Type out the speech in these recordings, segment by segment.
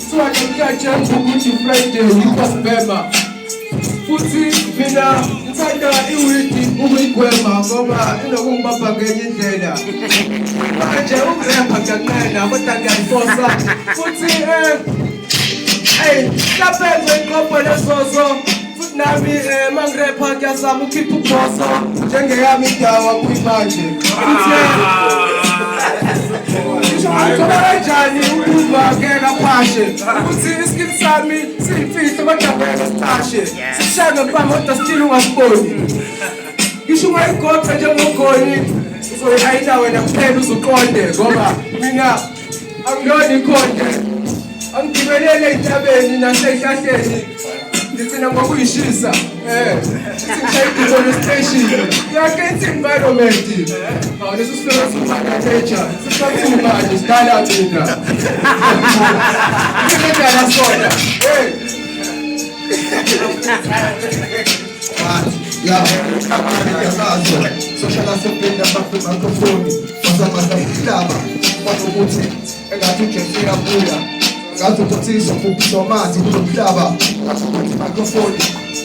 So I can catch up with you Friday, you was Bema. Futhi mina ngithanda iwidi ukuyigwema ngoba inokumbamba ngenye indlela. Manje ukurepha ngiyakunqena kodwa ngiyayifosa. Futhi laphenze inqopho lesoso. Futhi nami mangirepha ngiyazama ukhipha ubhoso njengeyami indawo kuyimanje. Kanjani ukuba ke kaphashe uthi iskill sami siyimfihlo bajabule siphashe sishaka mpama kodwa still ungasiboni ngisho ungayigotha njengogoni uzoyihayina wena kuphela uzuqonde ngoba mina angiyona ikhonde angigibelele ey'ntabeni nasey'hlahleni ngigcina ngokuyishisa singishayigibole station yakethi environment leso sifelo simananager sisathuma nje sidala mina ngidala sona social asependa back microphone bazamaza umhlaba bakuthi engathi uJesu uyabuya ngathi uthothiswa ukuphiswa amanzi kulomhlaba microphone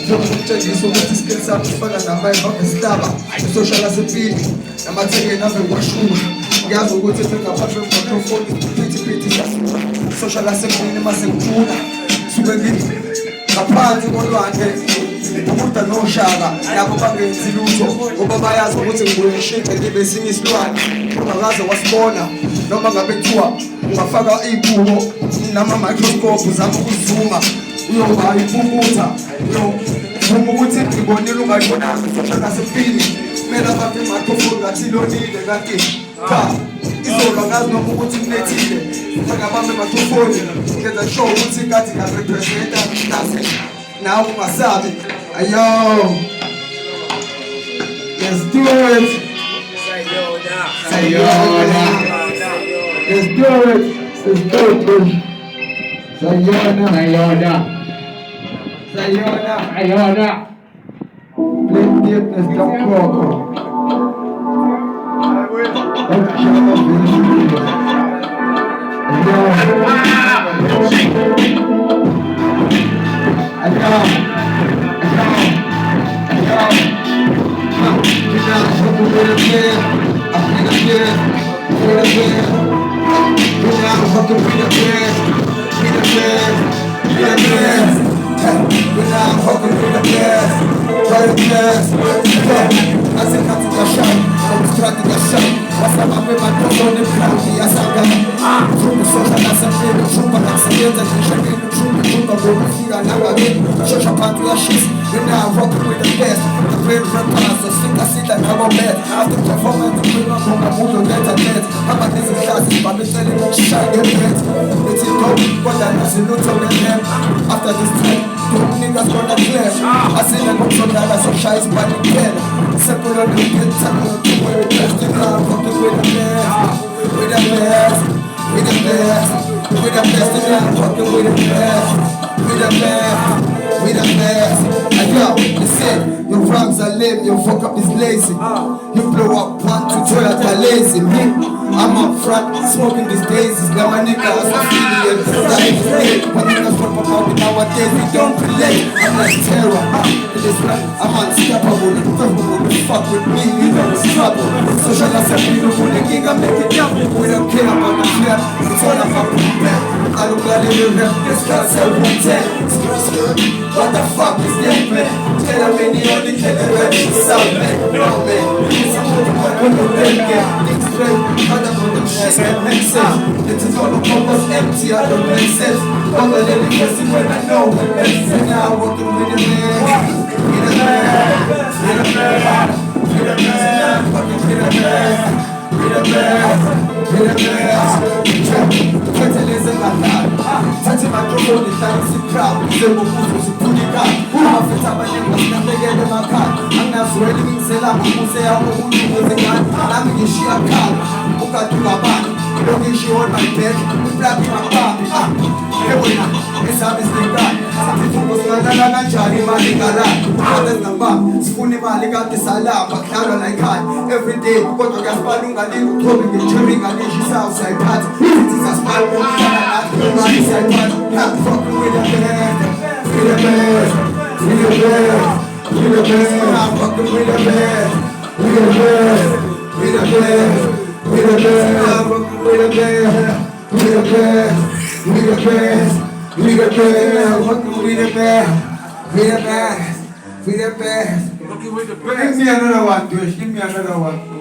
ngokutshengisa ukuthi skill sami sifana namayeva esihlaba social asepili namathekeni ave kwashuma ngiyazi ukuthi sengaphathwe microphone phithi social asepili mase ngikhula suke ngithi ngaphansi kolwandle umuntu noshaka lapho bangenzi lutho ngoba bayazi ukuthi ngibuye ngishintshe ngibe esinye isilwane ungakaze wasibona noma ngabe kuthiwa ungafaka ibuko nama-microscope uzama ukuzuma uyoba iphumutha uyovuma ukuthi ngibonile ungayibonanga social asepili kumele abaphe i-microphone ngathi ilonile kanti cha izolo ngazi noma ukuthi kunethile angabambe i-microphone ngenza sure ukuthi kathi ngiyarepresenta nase nawe ungasabi ayo let's do it sayona let's do it sayona let deepness come proper after performance, we don't come and move on that net. I'm a busy class, but I'm telling you, shine your head. It's in top, but I know you don't them. After this time, two niggas gonna clear. I see them up so that I so shy, it's by the head. Simple on the good time, we're the best in love, fucking with the best. With the best, with the best. With the best in love, fucking with the best. With the best, with the best. And yo, listen. Your rhymes are lame, your fuck up is lazy. You blow up one, two, three, you're lazy. Me, I'm up front, smoking these daisies. Now my niggas are feeling it, life is late. When niggas rap about it nowadays, we don't relate. I'm like terror, in this rap, I'm unstoppable. Incredible, fuck with me, you know it's trouble. Social assembly, no for the king, I make it up. We don't care about the fear, it's all about the back. I don't gotta live rap, this guy's a 110. What the fuck is that, man? Tell me the only kid that ready to sell, man. No, man. It's a when you break it. It's straight. I don't know the shit that makes sense. It is all the purpose empty. I don't make sense. I'm a little person when I know what makes sense. Now I'm working with a man. With a man. With a man. With a man. Fucking with a man. With a man. With a man. Fertilizer my life. Touching my microphone, it's time to see crowd. Zero moves, it's pretty guy. I'm fit up, I think I'm not getting in my car. I'm not sweating, say I'm who say I'm who was a man. I'm in shit, I'm calm. Who got to my back? Don't get shit on my bed. Black in my baby. Hey, wait now. It's a mistake that. Something was not a Johnny Maligara. Father's number. Spoonie Maliga, the Salah, but Clara like that. Every day, what I got spalling, I didn't throw me, cheering, I did his outside part. It is a small one. around the side, man. I'm fucking with the best. With the best. With the best. With the best. I'm fucking with the best. With the best. With the best. With the best. I'm fucking with the best. With the best. With the best. With the best. I'm fucking with the best. With the best. With the best. Fucking with the Give best. me another one, Josh. Give me another one.